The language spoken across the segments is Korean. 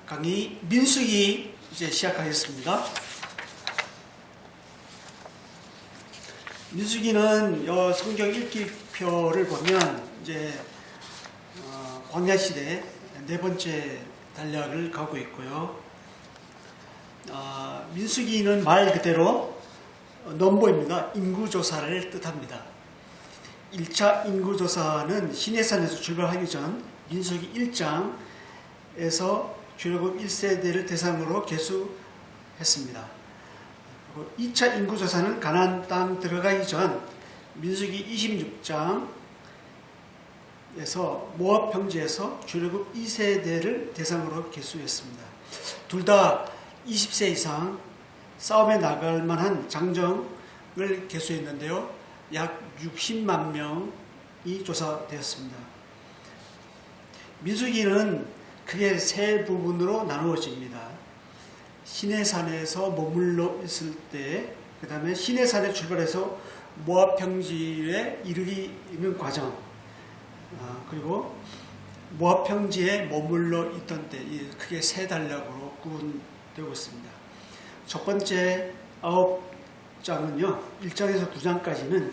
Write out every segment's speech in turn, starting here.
강의 민수기 이제 시작하겠습니다. 민수기는 성경 읽기표를 보면 이제 광야 시대 네 번째 단락을 가고 있고요. 민수기는 말 그대로 넘보입니다. 인구조사를 뜻합니다. 1차 인구조사는 시내산에서 출발하기 전 민수기 1장에서 출애굽 1세대를 대상으로 개수했습니다. 2차 인구조사는 가나안 땅 들어가기 전 민수기 26장에서 모압 평지에서 출애굽 2세대를 대상으로 개수했습니다. 둘 다 20세 이상 싸움에 나갈 만한 장정을 개수했는데요. 약 60만 명이 조사되었습니다. 민수기는 크게 세 부분으로 나누어집니다. 시내산에서 머물러 있을 때, 그 다음에 시내산에 출발해서 모압 평지에 이르기는 과정, 그리고 모압 평지에 머물러 있던 때, 크게 세 단락으로 구분되고 있습니다. 첫 번째 9장은요, 1장에서 9장까지는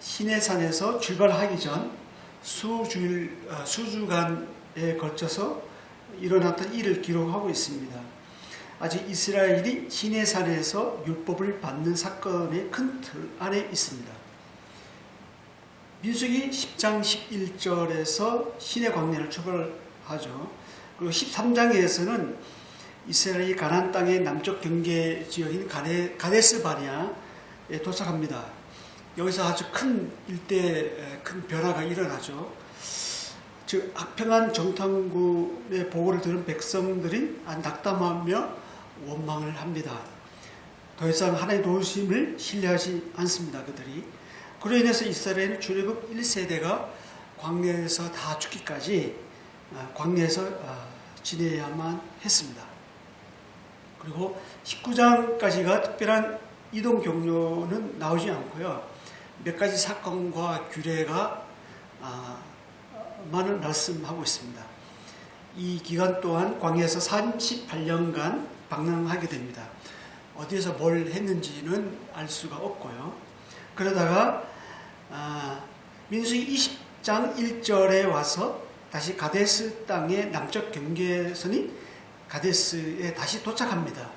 시내산에서 출발하기 전 수주간에 걸쳐서 일어났던 일을 기록하고 있습니다. 아직 이스라엘이 시내산에서 율법을 받는 사건의 큰 틀 안에 있습니다. 민수기 10장 11절에서 시내 광야를 출발하죠. 그리고 13장에서는 이스라엘이 가나안 땅의 남쪽 경계 지역인 가데스 바네아에 도착합니다. 여기서 아주 큰 일대 큰 변화가 일어나죠. 즉 악평한 정탐군의 보고를 들은 백성들이 낙담하며 원망을 합니다. 더 이상 하나님의 도우심을 신뢰하지 않습니다. 그들이. 그로 인해서 이스라엘은 출애굽 1세대가 광야에서 다 죽기까지 광야에서 지내야만 했습니다. 그리고 19장까지가 특별한 이동 경로는 나오지 않고요. 몇 가지 사건과 규례가 만을 말씀하고 있습니다. 이 기간 동안 광야에서 38년간 방랑하게 됩니다. 어디에서 뭘 했는지는 알 수가 없고요. 그러다가 민수기 20장 1절에 와서 다시 가데스 땅의 남쪽 경계선이 가데스에 다시 도착합니다.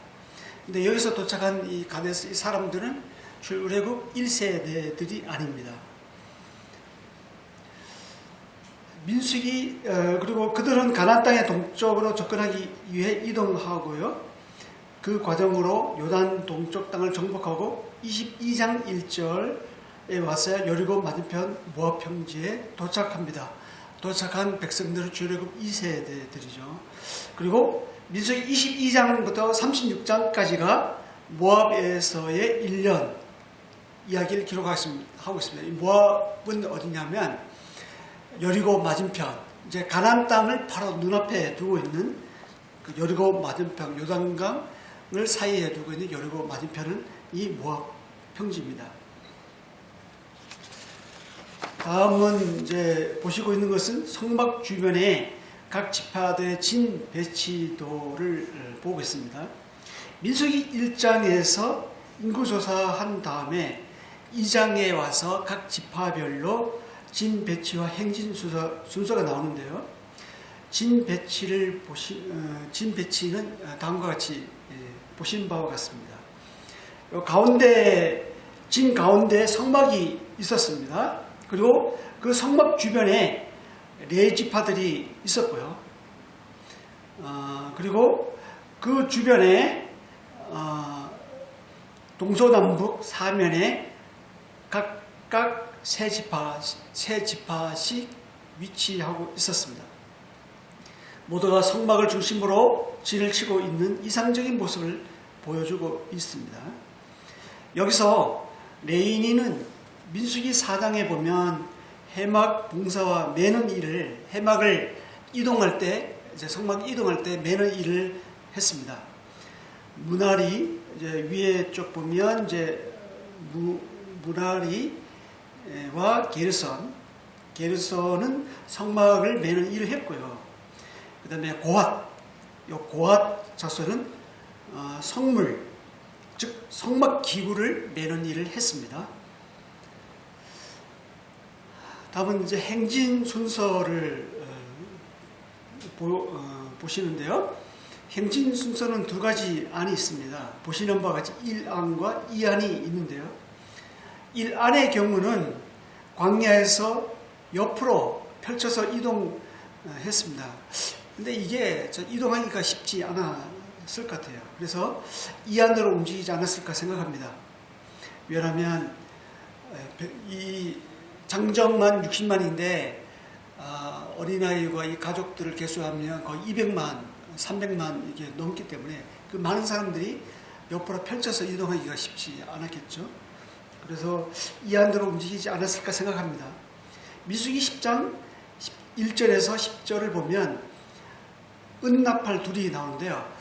근데 여기서 도착한 이 가데스 사람들은 출애굽 1세대들이 아닙니다. 민수기 그리고 그들은 가나안 땅의 동쪽으로 접근하기 위해 이동하고요. 그 과정으로 요단 동쪽 땅을 정복하고 22장 1절에 와서 여리고 맞은편 모압 평지에 도착합니다. 도착한 백성들은 출애굽 2세대들이죠. 그리고 민수기 22장부터 36장까지가 모압에서의 1년 이야기를 기록하고 있습니다. 이 모압은 어디냐면 여리고 맞은편, 이제 가나안 땅을 바로 눈앞에 두고 있는 그 여리고 맞은편, 요단강을 사이에 두고 있는 여리고 맞은편은 이 모압 평지입니다. 다음은 이제 보시고 있는 것은 성막 주변에 각 지파들의 진 배치도를 보고 있습니다. 민수기 1장에서 인구조사한 다음에 2장에 와서 각 지파별로 진 배치와 행진 순서가 나오는데요. 진 배치는 다음과 같이 보신 바와 같습니다. 진 가운데 성막이 있었습니다. 그리고 그 성막 주변에 네 지파들이 있었고요. 그리고 그 주변에 동서남북 사면에 각각 세 지파씩 위치하고 있었습니다. 모두가 성막을 중심으로 진을 치고 있는 이상적인 모습을 보여주고 있습니다. 여기서 레위인은 민수기 4장에 보면 해막 봉사와 매는 일을, 해막을 이동할 때, 이제 성막 이동할 때 매는 일을 했습니다. 문화리, 이제 위에 쪽 보면 이제 문화리 와 게르선은 성막을 매는 일을 했고요. 그 다음에 고핫, 요 고앗 자손은 성물, 즉 성막 기구를 매는 일을 했습니다. 다음은 이제 행진 순서를 보시는데요. 행진 순서는 두 가지 안이 있습니다. 보시는 바와 같이 1안과 2안이 있는데요. 1안의 경우는 광야에서 옆으로 펼쳐서 이동했습니다. 근데 이게 이동하기가 쉽지 않았을 것 같아요. 그래서 2안으로 움직이지 않았을까 생각합니다. 왜냐하면 이 장정만 60만인데 어린아이와 이 가족들을 계수하면 거의 200만, 300만 이게 넘기 때문에 그 많은 사람들이 옆으로 펼쳐서 이동하기가 쉽지 않았겠죠. 그래서 이 안으로 움직이지 않았을까 생각합니다. 민수기 10장 1절에서 10절을 보면 은나팔 둘이 나오는데요.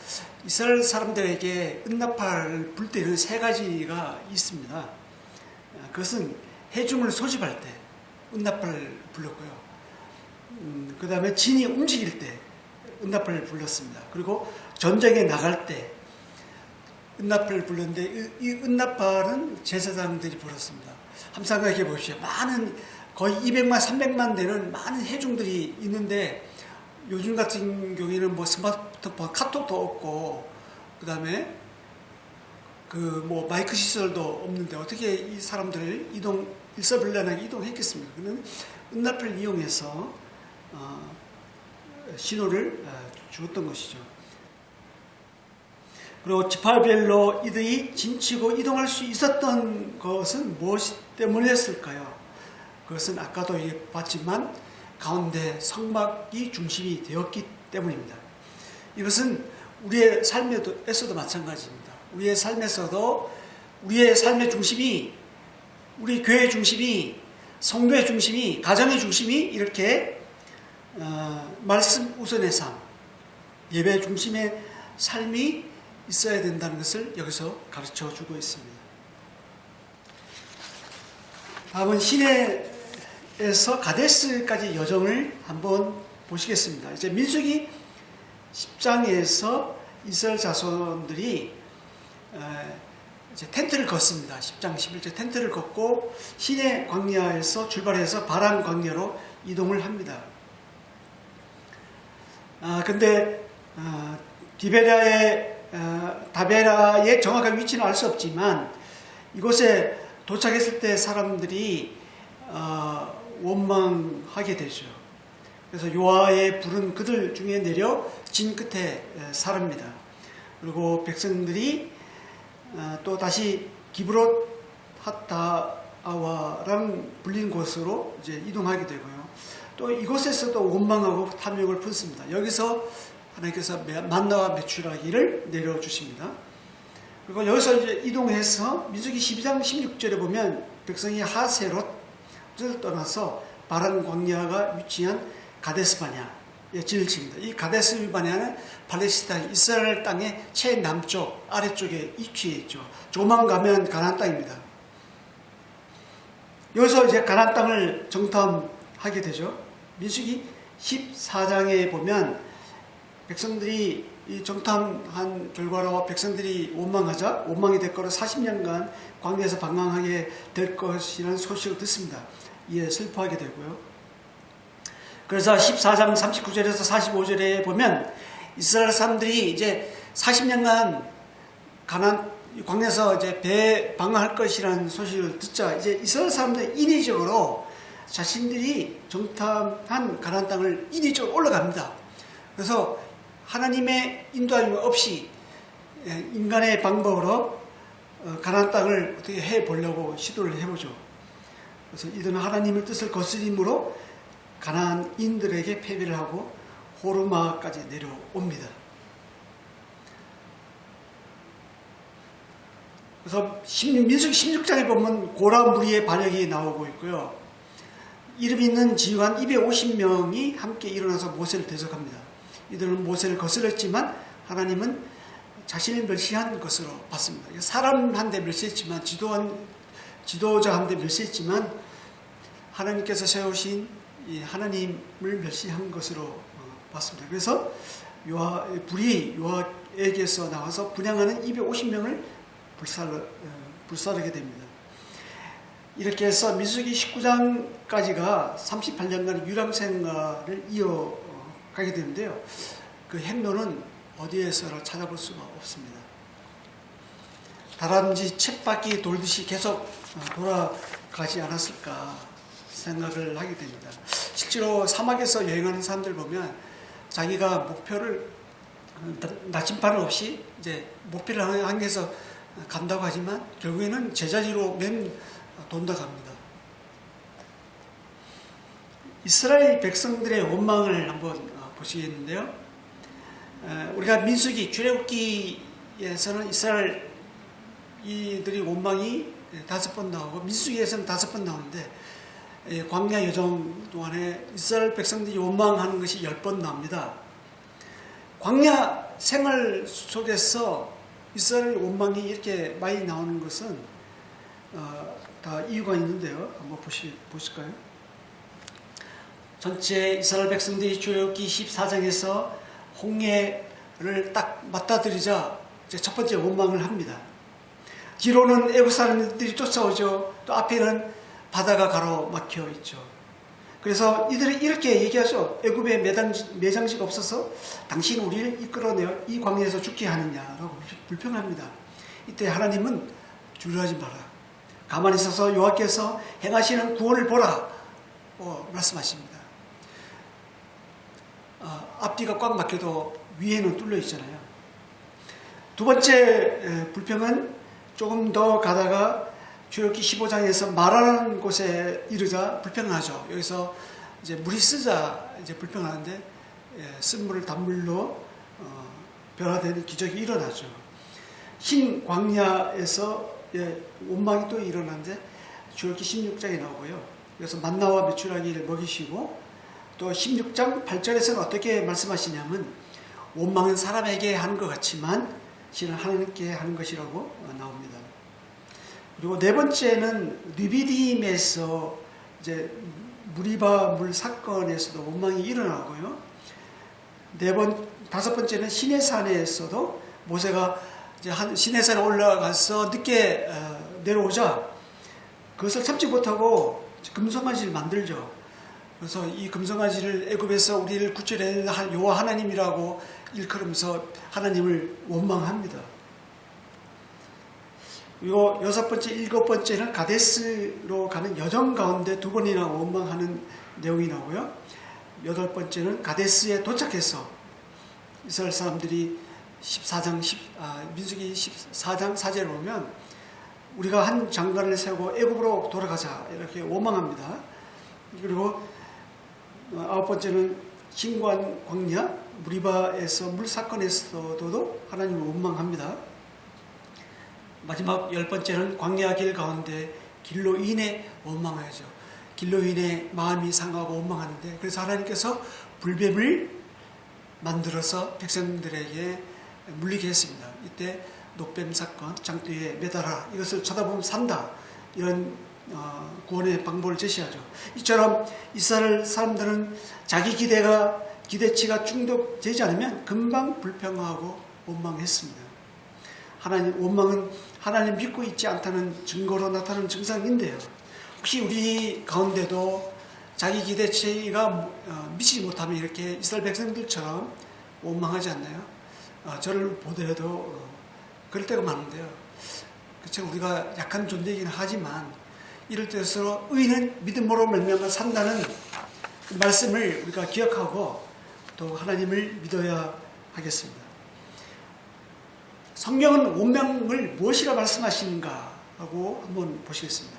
이스라엘 사람들에게 은나팔을 불 때는 세 가지가 있습니다. 그것은 해중을 소집할 때 은나팔을 불렀고요. 그 다음에 진이 움직일 때 은나팔을 불렀습니다. 그리고 전쟁에 나갈 때 은나팔을 불렀는데 이 은나팔은 제사장들이 불렀습니다. 한번 생각해 보십시오. 많은 거의 200만, 300만 되는 많은 해중들이 있는데 요즘 같은 경우에는 뭐 스마트폰, 카톡도 없고 그 다음에 마이크 시설도 없는데 어떻게 이 사람들을 일사불란하게 이동했겠습니까? 그는 은나팔을 이용해서 신호를 주었던 것이죠. 그리고 지파별로 이들이 진치고 이동할 수 있었던 것은 무엇 때문이었을까요? 그것은 아까도 봤지만 가운데 성막이 중심이 되었기 때문입니다. 이것은 우리의 삶에서도 마찬가지입니다. 우리의 삶에서도 우리의 삶의 중심이, 우리 교회의 중심이, 성도의 중심이, 가정의 중심이 이렇게 말씀 우선의 삶, 예배 중심의 삶이 있어야 된다는 것을 여기서 가르쳐 주고 있습니다. 다음은 시내에서 가데스까지 여정을 한번 보시겠습니다. 이제 민수기 10장에서 이스라엘 자손들이 이제 텐트를 걷습니다. 10장 11절 텐트를 걷고 시내 광야에서 출발해서 바란 광야로 이동을 합니다. 근데 다베라의 정확한 위치는 알 수 없지만 이곳에 도착했을 때 사람들이 원망하게 되죠. 그래서 여호와의 불은 그들 중에 내려 진 끝에 사릅니다. 그리고 백성들이 또 다시 기브롯 핫다아와랑 불린 곳으로 이제 이동하게 되고요. 또 이곳에서도 원망하고 탐욕을 품습니다. 여기서 하나님께서 만나와 메추라기를 내려주십니다. 그리고 여기서 이제 이동해서 민수기 12장 16절에 보면 백성이 하세롯을 떠나서 바란 광야가 위치한 가데스바냐에 진을 칩니다. 이 가데스바냐는 팔레스타인 이스라엘 땅의 최남쪽 아래쪽에 위치해 있죠. 조만 가면 가나안 땅입니다. 여기서 이제 가나안 땅을 정탐하게 되죠. 민수기 14장에 보면 백성들이 이 정탐한 결과로 백성들이 원망이 될 거로 40년간 광야에서 방황하게 될 것이라는 소식을 듣습니다. 이에 슬퍼하게 되고요. 그래서 14장 39절에서 45절에 보면 이스라엘 사람들이 이제 40년간 광야에서 이제 방황할 것이라는 소식을 듣자 이제 이스라엘 사람들이 인위적으로 자신들이 정탐한 가나안 땅을 인위적으로 올라갑니다. 그래서 하나님의 인도하심 없이 인간의 방법으로 가나안 땅을 어떻게 해보려고 시도를 해보죠. 그래서 이들은 하나님의 뜻을 거스림으로 가나안인들에게 패배를 하고 호르마까지 내려옵니다. 그래서 민수기 16장에 보면 고라 무리의 반역이 나오고 있고요. 이름 있는 지휘관 250명이 함께 일어나서 모세를 대적합니다. 이들은 모세를 거스렸지만 하나님은 자신을 멸시한 것으로 봤습니다. 사람한테 멸시했지만 지도자한테 멸시했지만 하나님께서 세우신 이 하나님을 멸시한 것으로 봤습니다. 그래서 불이 요압에게서 나와서 분향하는 250명을 불사르게 됩니다. 이렇게 해서 민수기 19장까지가 38년간 유랑생활을 이어가게 되는데요. 그 행로는 어디에서나 찾아볼 수가 없습니다. 다람쥐 쳇바퀴 돌듯이 계속 돌아가지 않았을까 생각을 하게 됩니다. 실제로 사막에서 여행하는 사람들 보면 자기가 목표를 나침반 없이 이제 목표를 향해서 간다고 하지만 결국에는 제자리로 돈다고 합니다. 이스라엘 백성들의 원망을 한번 보시겠는데요. 우리가 민수기 출애굽기에서는 이스라엘 이들이 원망이 5번 나오고 민수기에서는 5번 나오는데 광야 여정 동안에 이스라엘 백성들이 원망하는 것이 10번 나옵니다. 광야 생활 속에서 이스라엘 원망이 이렇게 많이 나오는 것은 다 이유가 있는데요. 한번 보실까요? 전체 이스라엘 백성들이 출애굽기 14장에서 홍해를 딱 맞닥뜨리자 첫 번째 원망을 합니다. 뒤로는 애국 사람들이 쫓아오죠. 또 앞에는 바다가 가로막혀 있죠. 그래서 이들이 이렇게 얘기하죠. 애굽에 매장지가 없어서 당신 우리를 이끌어내어 이 광야에서 죽게 하느냐라고 불평합니다. 이때 하나님은 두려워하지 마라. 가만히 있어서 여호와께서 행하시는 구원을 보라 말씀하십니다. 앞뒤가 꽉 막혀도 위에는 뚫려 있잖아요. 두 번째 불평은 조금 더 가다가 출애굽기 15장에서 말하는 곳에 이르자 불평하죠. 여기서 이제 물이 쓰자 이제 불평하는데 쓴 물을 단물로 변화되는 기적이 일어나죠. 흰 광야에서 원망이 또 일어나는데 출애굽기 16장에 나오고요. 그래서 만나와 메추라기를 먹이시고 또 16장 8절에서는 어떻게 말씀하시냐면 원망은 사람에게 하는 것 같지만 실은 하나님께 하는 것이라고 나옵니다. 그리고 네 번째는 르비딤에서 이제 무리바 물 사건에서도 원망이 일어나고요. 다섯 번째는 시내산에서도 모세가 이제 시내산에 올라가서 늦게 내려오자 그것을 참지 못하고 금송아지를 만들죠. 그래서 이 금송아지를 애굽에서 우리를 구출해 여호와 하나님이라고 일컬으면서 하나님을 원망합니다. 그리고 일곱 번째는 가데스로 가는 여정 가운데 2번이나 원망하는 내용이 나오고요. 8번째는 가데스에 도착해서 이스라엘 사람들이 민수기 14장 4절에 보면 우리가 한 장관을 세우고 애굽으로 돌아가자 이렇게 원망합니다. 그리고 9번째는 신관 광야 무리바에서 물 사건에서도 하나님을 원망합니다. 마지막 10번째는 광야 길 가운데 길로 인해 원망하죠. 길로 인해 마음이 상하고 원망하는데 그래서 하나님께서 불뱀을 만들어서 백성들에게 물리게 했습니다. 이때 녹뱀 사건, 장대에 매달아 이것을 쳐다보면 산다 이런 구원의 방법을 제시하죠. 이처럼 이스라엘 사람들은 자기 기대치가 충족되지 않으면 금방 불평하고 원망했습니다. 원망은 하나님 믿고 있지 않다는 증거로 나타나는 증상인데요. 혹시 우리 가운데도 자기 기대치가 미치지 못하면 이렇게 이스라엘 백성들처럼 원망하지 않나요? 저를 보더라도 그럴 때가 많은데요. 그쵸, 우리가 약한 존재이긴 하지만 이럴 때일수록 의인은 믿음으로 말미암아 산다는 그 말씀을 우리가 기억하고 또 하나님을 믿어야 하겠습니다. 성경은 원망을 무엇이라 말씀하시는가 하고 한번 보시겠습니다.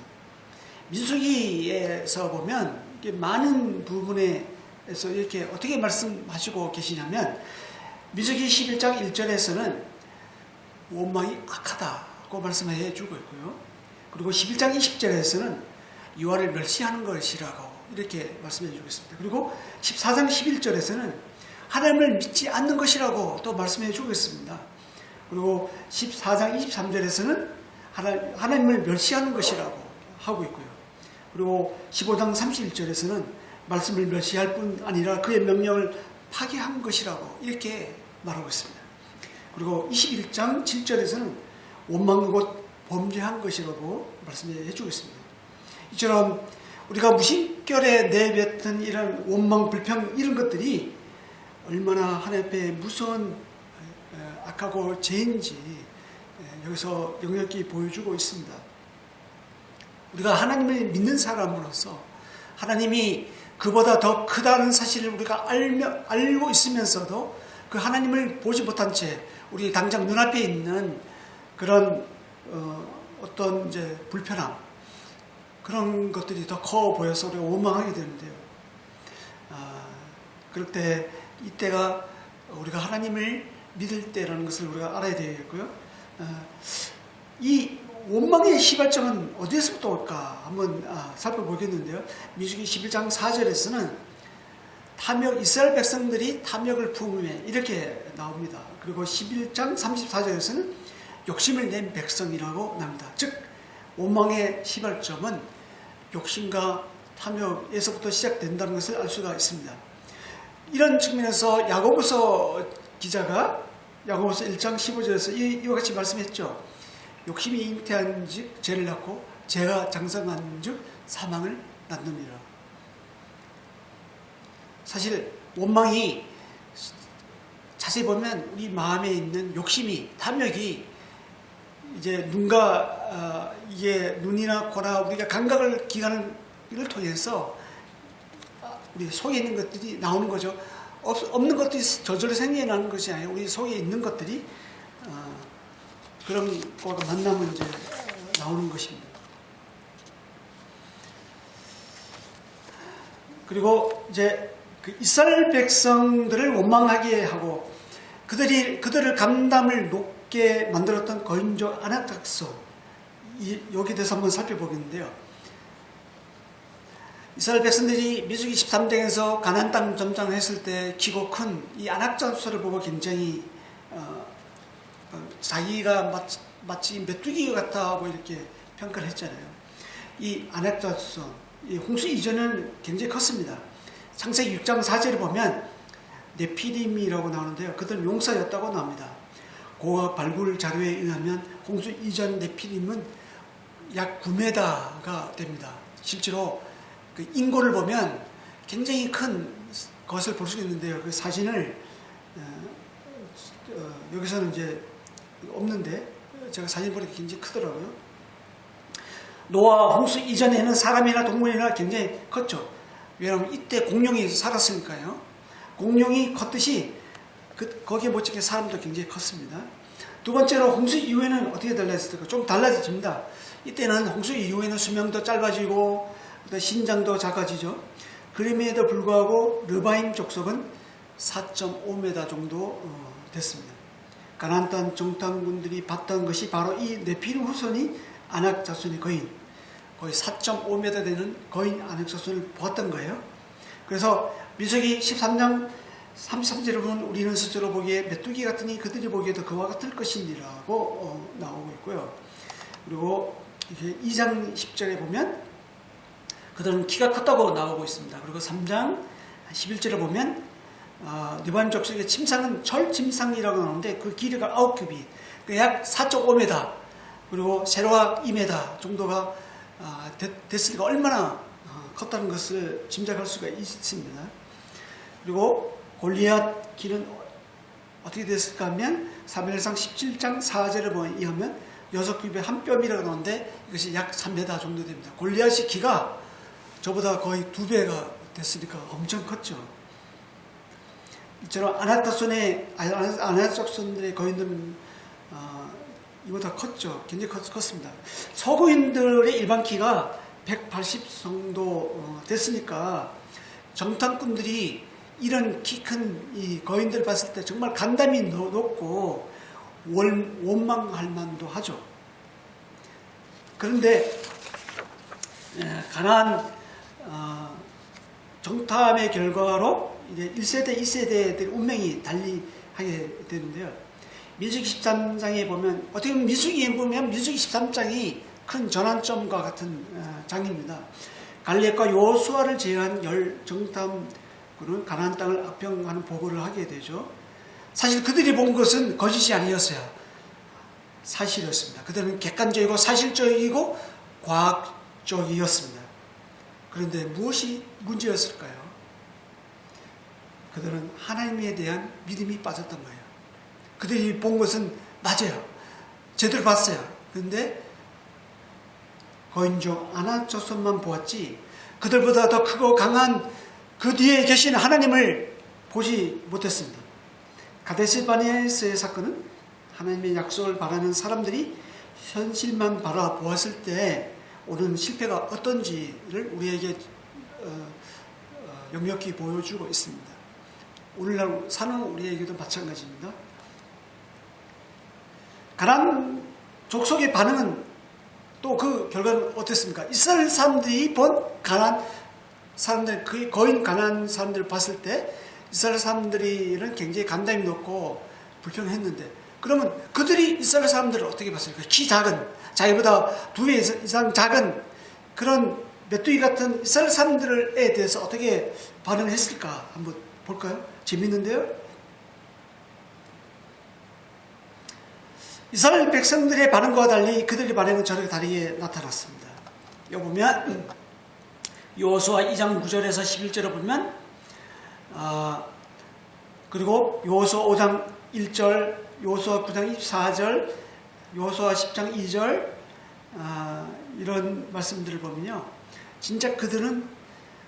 민수기에서 보면 많은 부분에서 이렇게 어떻게 말씀하시고 계시냐면 민수기 11장 1절에서는 원망이 악하다고 말씀해 주고 있고요. 그리고 11장 20절에서는 여호와를 멸시하는 것이라고 이렇게 말씀해 주고 있습니다. 그리고 14장 11절에서는 하나님을 믿지 않는 것이라고 또 말씀해 주고 있습니다. 그리고 14장 23절에서는 하나님을 멸시하는 것이라고 하고 있고요. 그리고 15장 31절에서는 말씀을 멸시할 뿐 아니라 그의 명령을 파괴한 것이라고 이렇게 말하고 있습니다. 그리고 21장 7절에서는 원망 곧 범죄한 것이라고 말씀해 주고 있습니다. 이처럼 우리가 무심결에 내뱉은 이런 원망, 불평 이런 것들이 얼마나 하나님 앞에 무서운 악하고 죄인지 여기서 역력히 보여주고 있습니다. 우리가 하나님을 믿는 사람으로서 하나님이 그보다 더 크다는 사실을 우리가 알고 있으면서도 그 하나님을 보지 못한 채 우리 당장 눈앞에 있는 그런 어떤 이제 불편함 그런 것들이 더 커 보여서 우리가 원망하게 되는데요. 그럴 때 이때가 우리가 하나님을 믿을 때라는 것을 우리가 알아야 되겠고요. 이 원망의 시발점은 어디에서부터 올까 한번 살펴보겠는데요. 민수기 11장 4절에서는 탐욕, 이스라엘 백성들이 탐욕을 품으며 이렇게 나옵니다. 그리고 11장 34절에서는 욕심을 낸 백성이라고 나옵니다. 즉 원망의 시발점은 욕심과 탐욕에서부터 시작된다는 것을 알 수가 있습니다. 이런 측면에서 야고보서 기자가 야고보서 1장 15절에서 이와 같이 말씀했죠. 욕심이 잉태한 즉 죄를 낳고 죄가 장성한 즉 사망을 낳느니라. 사실 원망이 자세히 보면 우리 마음에 있는 욕심이, 탐욕이 이제 이게 눈이나 코나 우리가 감각을 기관을 통해서 우리 속에 있는 것들이 나오는 거죠. 없는 것들이 저절로 생겨나는 것이 아니라 우리 속에 있는 것들이 그런 것과 만나면 이제 나오는 것입니다. 그리고 이제 그 이스라엘 백성들을 원망하게 하고 그들을 감담을 높게 만들었던 거인족 아낙작소 여기에 대해서 한번 살펴보겠는데요. 이스라엘 백성들이 민수기 13장에서 가나안 땅 점령했을 때 키고 큰 이 아낙작소를 보고 굉장히 자기가 마치 메뚜기 같다고 이렇게 평가를 했잖아요. 이 아낙작소, 이 홍수 이전은 굉장히 컸습니다. 창세기 6장 4절에 보면 네피림이라고 나오는데요. 그들은 용사였다고 나옵니다. 고아 발굴 자료에 의하면 홍수 이전 네피림은 약 9m가 됩니다. 실제로 그 인고를 보면 굉장히 큰 것을 볼 수 있는데요. 그 사진을 여기서는 이제 없는데 제가 사진 보니까 굉장히 크더라고요. 노아 홍수 이전에는 사람이나 동물이나 굉장히 컸죠. 왜냐하면 이때 공룡이 살았으니까요. 공룡이 컸듯이 거기에 못지게 사람도 굉장히 컸습니다. 두 번째로 홍수 이후에는 어떻게 달라졌을까? 좀 달라집니다. 이때는 홍수 이후에는 수명도 짧아지고 신장도 작아지죠. 그럼에도 불구하고 르바임 족속은 4.5m 정도 됐습니다. 가나안 땅 정탐군들이 봤던 것이 바로 이 네피림 후손이 아낙 자손의 거의 4.5m 되는 거인 아낙 자손을 보았던 거예요. 그래서 민수기 13장 33절을 보면 우리는 스스로 보기에 메뚜기 같으니 그들이 보기에도 그와 같을 것이니라고 나오고 있고요. 그리고 이게 2장 10절에 보면 그들은 키가 컸다고 나오고 있습니다. 그리고 3장 11절에 보면 르바임 족속의 침상은 철침상이라고 나오는데 그 길이가 9규빗, 약 4.5m, 그리고 세로가 2m 정도가 됐으니까 얼마나 컸다는 것을 짐작할 수가 있습니다. 그리고 골리앗 길은 어떻게 됐을까 하면 사무엘상 17장 4절에 의하면 6규빗 한 뼘이라고 나오는데 이것이 약 3m 정도 됩니다. 골리앗의 키가 저보다 거의 2배가 됐으니까 엄청 컸죠. 이처럼 아낙작손들의 거인들은 이보다 컸죠. 굉장히 컸습니다. 서구인들의 일반 키가 180 정도 됐으니까 정탐꾼들이 이런 키 큰 이 거인들을 봤을 때 정말 간담이 높고 원망할 만도 하죠. 그런데 가나안 정탐의 결과로 이제 1세대, 2세대들의 운명이 달리하게 되는데요. 민수기 13장에 보면 어떻게 보면 민수기 13장이 큰 전환점과 같은 장입니다. 갈렙과 여호수아를 제외한 10 정탐 그는 가나안 땅을 압평하는 보고를 하게 되죠. 사실 그들이 본 것은 거짓이 아니었어요. 사실이었습니다. 그들은 객관적이고 사실적이고 과학적이었습니다. 그런데 무엇이 문제였을까요? 그들은 하나님에 대한 믿음이 빠졌던 거예요. 그들이 본 것은 맞아요. 제대로 봤어요. 그런데 거인종 아낙 자손만 보았지 그들보다 더 크고 강한 그 뒤에 계신 하나님을 보지 못했습니다. 가데스 바네아의 사건은 하나님의 약속을 바라는 사람들이 현실만 바라보았을 때 오는 실패가 어떤지를 우리에게 역력히 보여주고 있습니다. 오늘날 사는 우리에게도 마찬가지입니다. 가나안 족속의 반응은 또 그 결과는 어땠습니까? 이스라엘 사람들이 본 가나안 사람들, 그 거인 가나안 사람들을 봤을 때 이스라엘 사람들이는 굉장히 간담이 높고 불평했는데 그러면 그들이 이스라엘 사람들을 어떻게 봤어요? 키 작은, 자기보다 2배 이상 작은 그런 메뚜기 같은 이스라엘 사람들에 대해서 어떻게 반응을 했을까? 한번 볼까요? 재밌는데요? 이스라엘 백성들의 반응과 달리 그들의 반응은 전혀 다르게 나타났습니다. 여기 보면 여호수아 2장 9절에서 11절을 보면 그리고 여호수아 5장 1절, 여호수아 9장 24절, 여호수아 10장 2절 이런 말씀들을 보면요. 진짜 그들은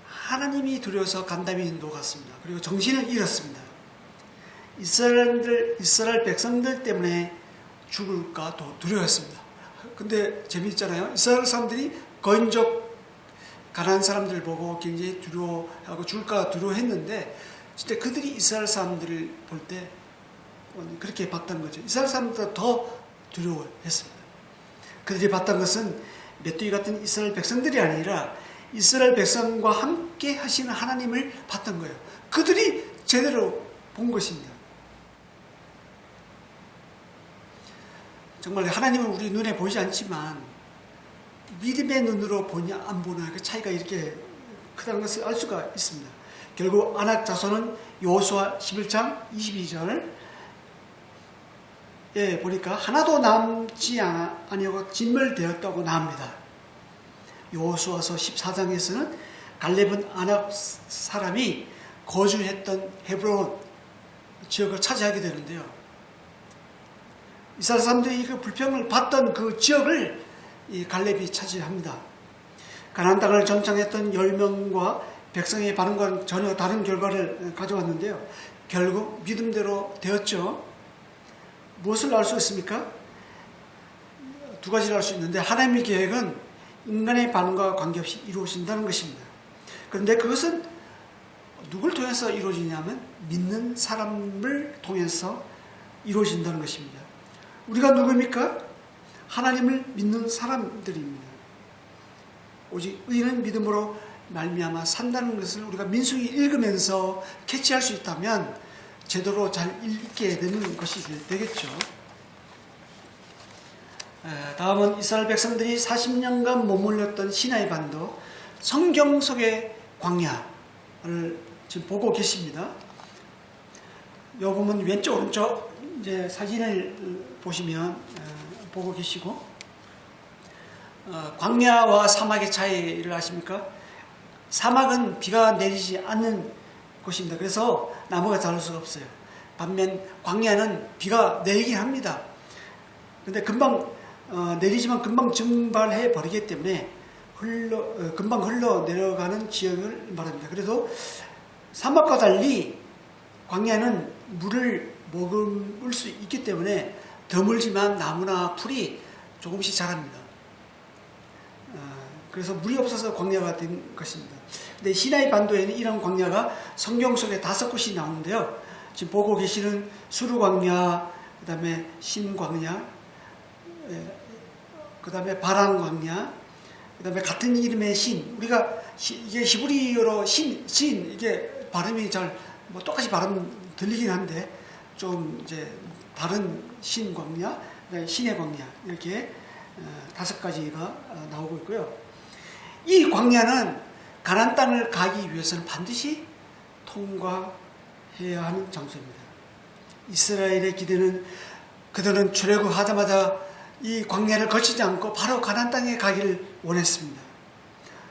하나님이 두려워서 간담이 녹았습니다. 그리고 정신을 잃었습니다. 이스라엘 백성들 때문에 죽을까 더 두려웠습니다. 근데 재미있잖아요. 이스라엘 사람들이 거인족 가난한 사람들을 보고 굉장히 두려워하고 죽을까 두려워했는데 진짜 그들이 이스라엘 사람들을 볼 때 그렇게 봤던 거죠. 이스라엘 사람들보다 더 두려워했습니다. 그들이 봤던 것은 메뚜기 같은 이스라엘 백성들이 아니라 이스라엘 백성과 함께 하시는 하나님을 봤던 거예요. 그들이 제대로 본 것입니다. 정말 하나님은 우리 눈에 보이지 않지만 믿음의 눈으로 보냐 안 보냐 그 차이가 이렇게 크다는 것을 알 수가 있습니다. 결국 아낙 자손은 여호수아 11장 22절 보니까 하나도 남지 아니하고 진멸되었다고 나옵니다. 여호수아서 14장에서는 갈렙은 아낙 사람이 거주했던 헤브론 지역을 차지하게 되는데요. 이스라엘 사람들이 그 불평을 받던 그 지역을 이 갈렙이 차지합니다. 가나안 땅을 점령했던 10명과 백성의 반응과는 전혀 다른 결과를 가져왔는데요. 결국 믿음대로 되었죠. 무엇을 알 수 있습니까? 두 가지를 알 수 있는데 하나님의 계획은 인간의 반응과 관계없이 이루어진다는 것입니다. 그런데 그것은 누굴 통해서 이루어지냐면 믿는 사람을 통해서 이루어진다는 것입니다. 우리가 누구입니까? 하나님을 믿는 사람들입니다. 오직 의인은 믿음으로 말미암아 산다는 것을 우리가 민수기 읽으면서 캐치할 수 있다면 제대로 잘 읽게 되는 것이 되겠죠. 다음은 이스라엘 백성들이 40년간 머물렀던 시나이 반도 성경 속의 광야를 지금 보고 계십니다. 여기 보면 왼쪽 오른쪽 이제 사진을 보시면 보고 계시고 광야와 사막의 차이를 아십니까? 사막은 비가 내리지 않는 곳입니다. 그래서 나무가 자랄 수가 없어요. 반면 광야는 비가 내리긴 합니다. 근데 금방 내리지만 금방 증발해 버리기 때문에 금방 흘러 내려가는 지역을 말합니다. 그래서 사막과 달리 광야는 물을 머금을 수 있기 때문에 드물지만 나무나 풀이 조금씩 자랍니다. 그래서 물이 없어서 광야가 된 것입니다. 근데 시나이 반도에는 이런 광야가 성경 속에 5곳이 나오는데요. 지금 보고 계시는 수르 광야, 그 다음에 신 광야, 그 다음에 바란 광야, 그 다음에 같은 이름의 신. 우리가 이게 히브리어로 신 이게 발음이 잘 뭐 똑같이 발음 들리긴 한데 좀 이제 다른 신 광야, 신의 광야 이렇게 5가지가 나오고 있고요. 이 광야는 가나안 땅을 가기 위해서는 반드시 통과해야 하는 장소입니다. 이스라엘의 기대는 그들은 출애굽하자마자 이 광야를 거치지 않고 바로 가나안 땅에 가기를 원했습니다.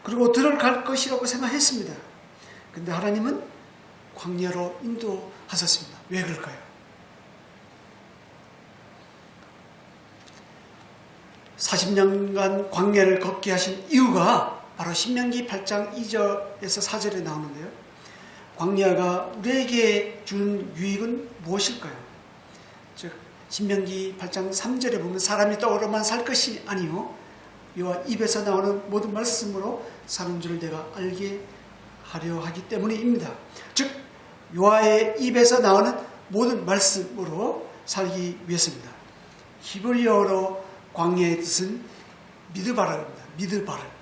그리고 들어갈 것이라고 생각했습니다. 근데 하나님은 광야로 인도하셨습니다. 왜 그럴까요? (40년간) 광야를 걷게 하신 이유가 바로 신명기 8장 2절에서 4절에 나오는데요. 광야가 우리에게 주는 유익은 무엇일까요? 즉 신명기 8장 3절에 보면 사람이 떡으로만 살 것이 아니요 여호와 입에서 나오는 모든 말씀으로 사는 줄 내가 알게 하려 하기 때문입니다. 즉 여호와의 입에서 나오는 모든 말씀으로 살기 위해서입니다. 히브리어로 광야의 뜻은 미드바라입니다. 미드바라.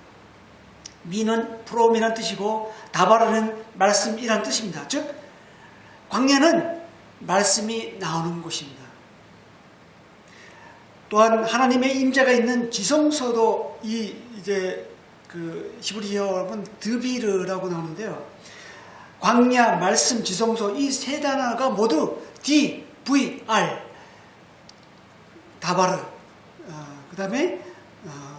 미는 프롬이라는 뜻이고 다바라는 말씀이라는 뜻입니다. 즉 광야는 말씀이 나오는 곳입니다. 또한 하나님의 임재가 있는 지성소도 이제 그 히브리어는 드비르라고 나오는데요. 광야, 말씀, 지성소 이 세 단어가 모두 DVR 다바르 그 다음에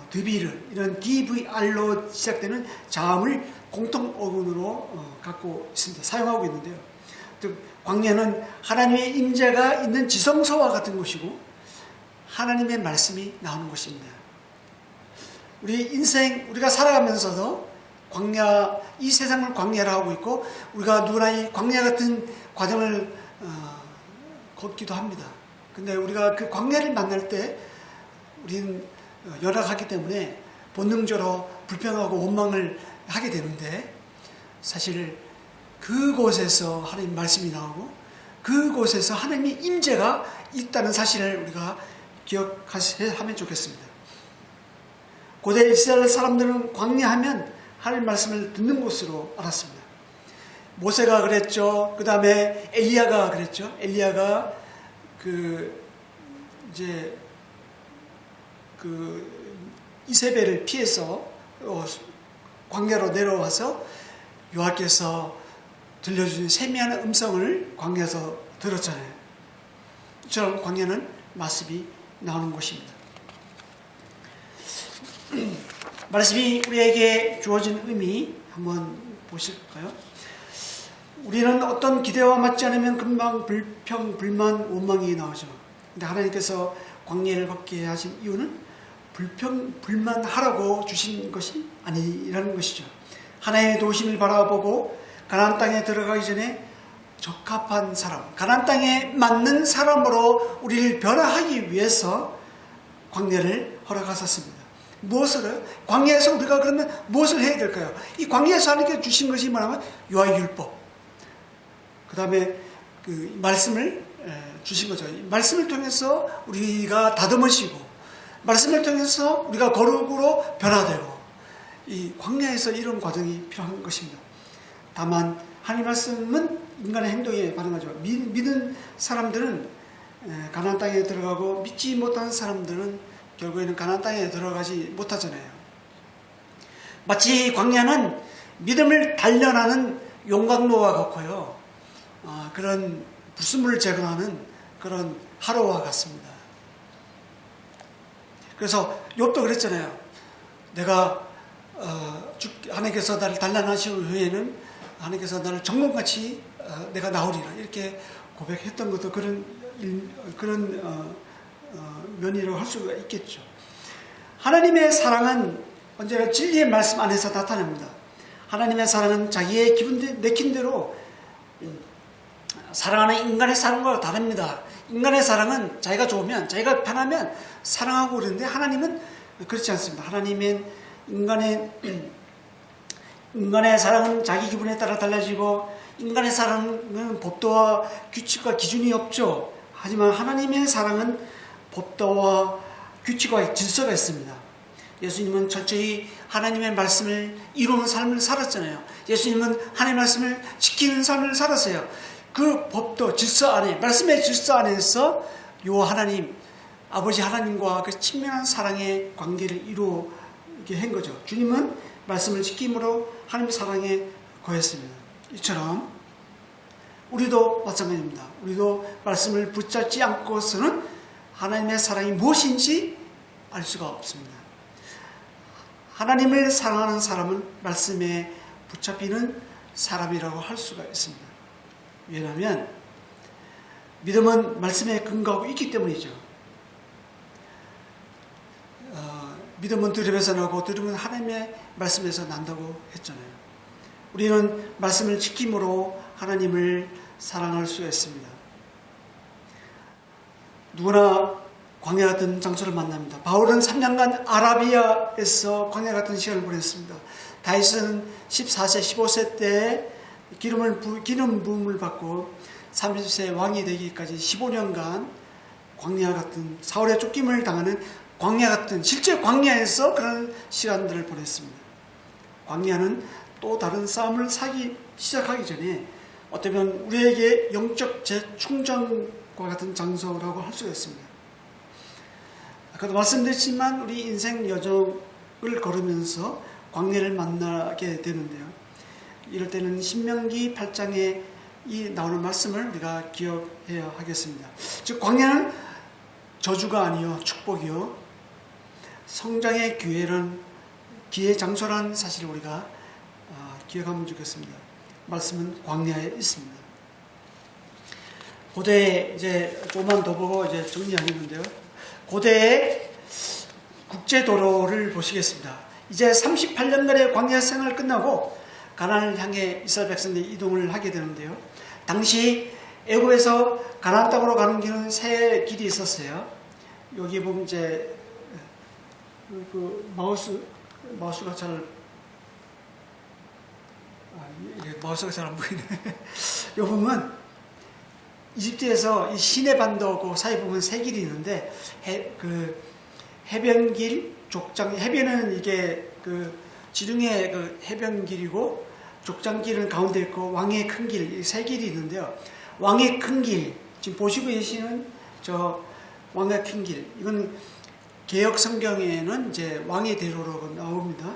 드비르 이런 DVR로 시작되는 자음을 공통 어근으로 갖고 있습니다. 사용하고 있는데요. 즉 광야는 하나님의 임재가 있는 지성소와 같은 곳이고 하나님의 말씀이 나오는 곳입니다. 우리 인생 우리가 살아가면서도 광야 이 세상을 광야라 하고 있고 우리가 누구나 이 광야 같은 과정을 걷기도 합니다. 근데 우리가 그 광야를 만날 때 우리는 열악하기 때문에 본능적으로 불평하고 원망을 하게 되는데 사실 그곳에서 하나님 말씀이 나오고 그곳에서 하나님의 임재가 있다는 사실을 우리가 기억하면 좋겠습니다. 고대 이스라엘 사람들은 광야하면 하나님 말씀을 듣는 곳으로 알았습니다. 모세가 그랬죠. 그 다음에 엘리야가 그랬죠. 엘리야가 이세벨을 피해서 광야로 내려와서 여호와께서 들려주신 세미한 음성을 광야에서 들었잖아요. 이처럼 광야는 말씀이 나오는 곳입니다. 말씀이 우리에게 주어진 의미 한번 보실까요? 우리는 어떤 기대와 맞지 않으면 금방 불평, 불만, 원망이 나오죠. 근데 하나님께서 광야를 걷게 하신 이유는 불평, 불만하라고 주신 것이 아니라는 것이죠. 하나님의 도우심을 바라보고 가나안 땅에 들어가기 전에 적합한 사람, 가나안 땅에 맞는 사람으로 우리를 변화하기 위해서 광야를 허락하셨습니다. 무엇을 광야에서 우리가 그러면 무엇을 해야 될까요? 이 광야에서 하나님께 주신 것이 뭐냐면 여호와의 율법, 그 다음에 그 말씀을 주신 거죠. 말씀을 통해서 우리가 다듬어지고 말씀을 통해서 우리가 거룩으로 변화되고 이 광야에서 이런 과정이 필요한 것입니다. 다만 하나님 말씀은 인간의 행동에 반응하죠. 믿는 사람들은 가나안 땅에 들어가고 믿지 못하는 사람들은 결국에는 가나안 땅에 들어가지 못하잖아요. 마치 광야는 믿음을 단련하는 용광로와 같고요. 그런 불순물을 제거하는 그런 하루와 같습니다. 그래서 욥도 그랬잖아요. 내가 하나님께서 나를 단련하신 후에는 하나님께서 나를 정금같이 내가 나오리라 이렇게 고백했던 것도 그런 면이라고 할 수가 있겠죠. 하나님의 사랑은 언제나 진리의 말씀 안에서 나타납니다. 하나님의 사랑은 자기의 기분 내킨 대로 사랑하는 인간의 사랑과 다릅니다. 인간의 사랑은 자기가 좋으면 자기가 편하면 사랑하고 그러는데 하나님은 그렇지 않습니다. 하나님은 인간의 사랑은 자기 기분에 따라 달라지고 인간의 사랑은 법도와 규칙과 기준이 없죠. 하지만 하나님의 사랑은 법도와 규칙과 질서가 있습니다. 예수님은 철저히 하나님의 말씀을 이루는 삶을 살았잖아요. 예수님은 하나님의 말씀을 지키는 삶을 살았어요. 그 법도 질서 안에 말씀의 질서 안에서 요 하나님 아버지 하나님과 그 친밀한 사랑의 관계를 이루게 한 거죠. 주님은 말씀을 지킴으로 하나님의 사랑에 거했습니다. 이처럼 우리도 마찬가지입니다. 우리도 말씀을 붙잡지 않고서는 하나님의 사랑이 무엇인지 알 수가 없습니다. 하나님을 사랑하는 사람은 말씀에 붙잡히는 사람이라고 할 수가 있습니다. 왜냐하면 믿음은 말씀에 근거하고 있기 때문이죠. 믿음은 들음에서 나고 들음은 하나님의 말씀에서 난다고 했잖아요. 우리는 말씀을 지킴으로 하나님을 사랑할 수 있습니다. 누구나 광야 같은 장소를 만납니다. 바울은 3년간 아라비아에서 광야 같은 시간을 보냈습니다. 다윗은 14세, 15세 때 기름 부음을 받고 30세 왕이 되기까지 15년간 광야 같은, 사울의 쫓김을 당하는 광야 같은, 실제 광야에서 그런 시간들을 보냈습니다. 광야는 또 다른 싸움을 시작하기 전에 어쩌면 우리에게 영적 재충전과 같은 장소라고 할 수가 있습니다. 아까도 말씀드렸지만 우리 인생 여정을 걸으면서 광야를 만나게 되는데요. 이럴 때는 신명기 8장에 이 나오는 말씀을 우리가 기억해야 하겠습니다. 즉 광야는 저주가 아니요 축복이요 성장의 기회 장소라는 사실을 우리가 기억하면 좋겠습니다. 말씀은 광야에 있습니다. 고대 이제 조금만 더 보고 이제 정리하겠는데요. 고대의 국제도로를 보시겠습니다. 이제 38년간의 광야 생활을 끝나고 가나안을 향해 이스라엘 백성들이 이동을 하게 되는데요. 당시 애굽에서 가나안 땅으로 가는 길은 세 길이 있었어요. 여기 보면 이제 그 마우스가 잘 안 보이네. 여기 보면 이집트에서 이 시내 반도 그 사이 보면 세 길이 있는데 해변길, 해변은 이게 그 지중해 그 해변길이고 족장길은 가운데 있고 왕의 큰 길, 이 세 길이 있는데요. 왕의 큰 길, 지금 보시고 계시는 저 왕의 큰 길, 이건 개역 성경에는 이제 왕의 대로로 나옵니다.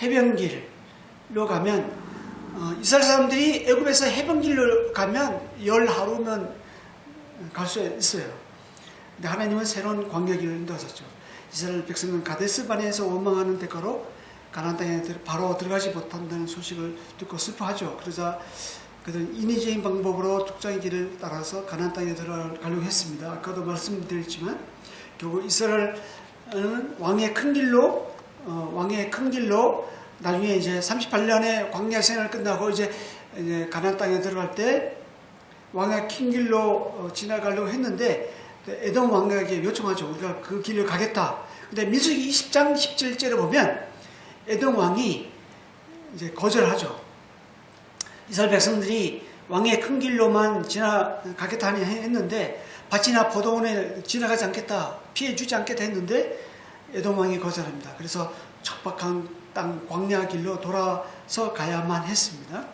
해변길로 가면 이스라엘 사람들이 애굽에서 해변길로 가면 10하루면 갈 수 있어요. 근데 하나님은 새로운 광야길을 인도하셨죠. 이스라엘 백성은 가데스 바네에서 원망하는 대가로 가나안 땅에 바로 들어가지 못한다는 소식을 듣고 슬퍼하죠. 그러자 그들은 인위적인 방법으로 족장의 길을 따라서 가나안 땅에 들어가려고 했습니다. 아까도 말씀드렸지만 결국 이스라엘은 왕의 큰 길로 나중에 이제 38년의 광야 생활을 끝나고 이제 가나안 땅에 들어갈 때 왕의 큰 길로 지나가려고 했는데 에돔 왕에게 요청하죠. 우리가 그 길을 가겠다. 근데 민수기 20장 17절에 보면 에돔 왕이 이제 거절하죠. 이스라엘 백성들이 왕의 큰 길로만 지나가겠다 했는데 밭이나 포도원에 지나가지 않겠다, 피해주지 않겠다 했는데 에돔 왕이 거절합니다. 그래서 척박한 땅 광야 길로 돌아서 가야만 했습니다.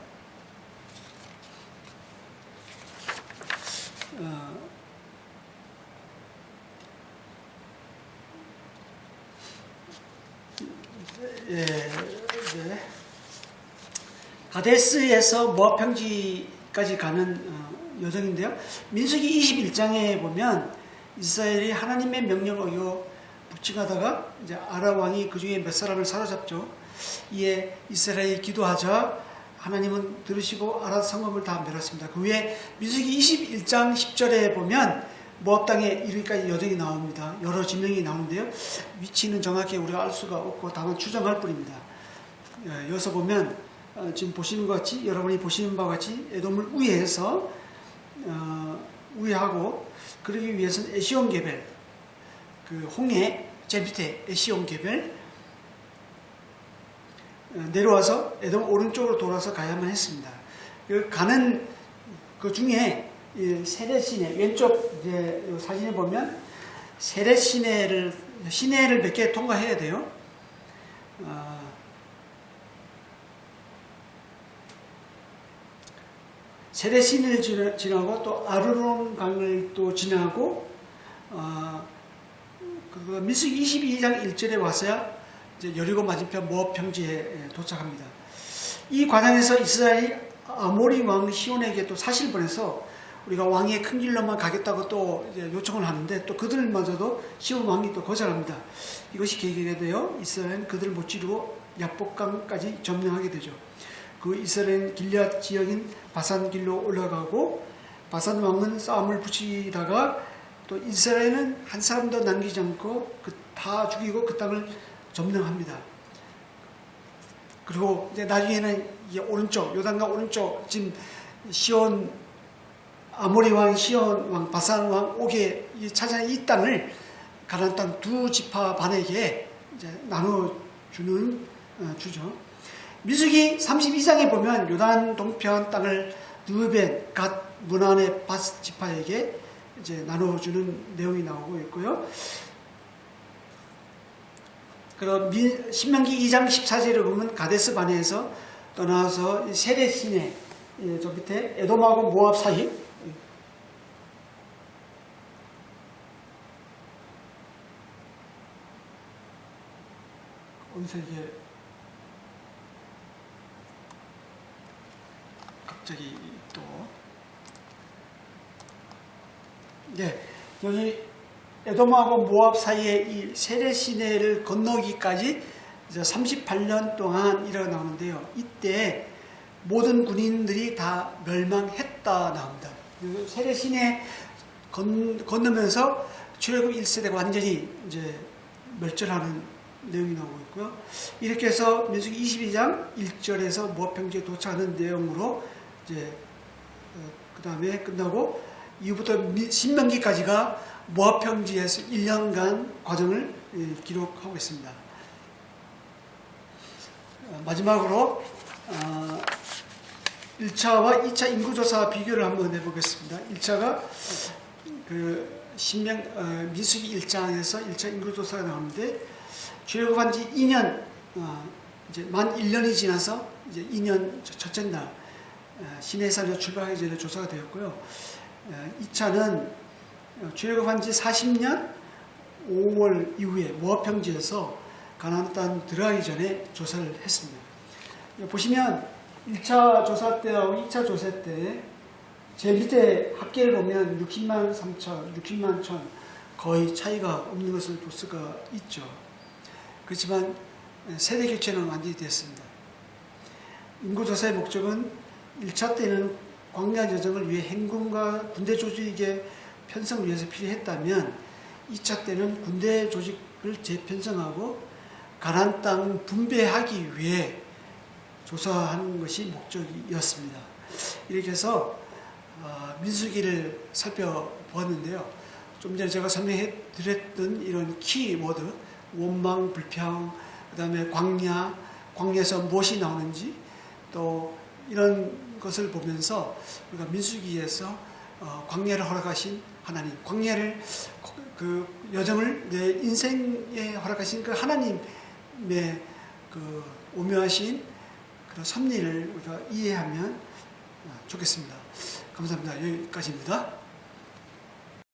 가데스에서 모압 평지까지 가는 여정인데요. 민수기 21장에 보면 이스라엘이 하나님의 명령을 어겨 북직하다가 이제 아람 왕이 그 중에 몇 사람을 사로잡죠. 이에 이스라엘이 기도하자 하나님은 들으시고 아람 성읍을 다 멸했습니다. 그 후에 민수기 21장 10절에 보면 모압 땅에 이르기까지 여정이 나옵니다. 여러 지명이 나오는데요. 위치는 정확히 우리가 알 수가 없고 다만 추정할 뿐입니다. 여기서 보면 지금 보시는 것 같이, 여러분이 보시는 바와 같이 에돔을 우회해서 우회하고, 그러기 위해서는 에시온게벨, 그 홍해 제 밑에 에시온게벨 내려와서 에돔 오른쪽으로 돌아서 가야만 했습니다. 가는 그 중에 세례 시내, 왼쪽 이제 사진에 보면 세례 시내를 몇 개 통과해야 돼요. 세례 시내를 지나고 또 아르논 강을 또 지나고 민수기 22장 1절에 와서야 이제 여리고 맞은편 모압 평지에 도착합니다. 이 과정에서 이스라엘이 아모리 왕 시온에게 또 사실 보내서 우리가 왕의 큰 길로만 가겠다고 또 이제 요청을 하는데 또 그들마저도 시온 왕이 또 거절합니다. 이것이 계기가 되어 이스라엘은 그들을 못 지르고 야복강까지 점령하게 되죠. 그 이스라엘은 길앗 지역인 바산 길로 올라가고 바산 왕은 싸움을 붙이다가 또 이스라엘은 한 사람도 남기지 않고 다 죽이고 그 땅을 점령합니다. 그리고 이제 나중에는 이 오른쪽 요단강 오른쪽 지금 시온 아모리 왕, 시온 왕, 바산 왕 옥에 차지한 이 땅을 가나안 땅 두 지파 반에게 이제 나눠주는 주죠. 민수기 32장에 보면 요단 동편 땅을 르벤, 갓, 문안의 밧 지파에게 이제 나눠주는 내용이 나오고 있고요. 그리고 신명기 2장 14절에 보면 가데스 바네에서 떠나서 세레시네, 저 밑에 에돔하고 모압 사이, 어디서 이게 갑자기 또 여기 에돔하고 모압 사이에 이 세레시네를 건너기까지 이제 38년 동안 일어나는데요. 이때 모든 군인들이 다 멸망했다 나옵니다. 세레시네 건너면서 출애굽 1세대가 완전히 이제 멸절하는 내용이 나오고 있고요. 이렇게 해서 민수기 22장 1절에서 모압 평지에 도착하는 내용으로 이제 그 다음에 끝나고 이후부터 신명기까지가 모압 평지에서 1년간 과정을 기록하고 있습니다. 마지막으로 1차와 2차 인구조사 비교를 한번 해보겠습니다. 1차가 그 민수기 1장에서 1차 인구조사가 나오는데 출애굽한 지 2년, 이제 만 1년이 지나서 이제 2년 첫째 날 시내산에서 출발하기 전에 조사가 되었고요. 2차는 출애굽한 지 40년 5월 이후에 모압 평지에서 가나안 땅 들어가기 전에 조사를 했습니다. 보시면 1차 조사 때하고 2차 조사 때 제 밑에 합계를 보면 60만 3천, 60만 천 거의 차이가 없는 것을 볼 수가 있죠. 그렇지만 세대 교체는 완전히 됐습니다. 인구조사의 목적은 1차 때는 광야 여정을 위해 행군과 군대 조직의 편성을 위해서 필요했다면 2차 때는 군대 조직을 재편성하고 가나안 땅 분배하기 위해 조사하는 것이 목적이었습니다. 이렇게 해서 민수기를 살펴보았는데요. 좀 전에 제가 설명해 드렸던 이런 키워드, 원망, 불평, 그 다음에 광야에서 무엇이 나오는지 또 이런 것을 보면서 우리가 민수기에서 광야를 허락하신 하나님, 광야를 그 여정을 내 인생에 허락하신 그 하나님의 그 오묘하신 그런 섭리를 우리가 이해하면 좋겠습니다. 감사합니다. 여기까지입니다.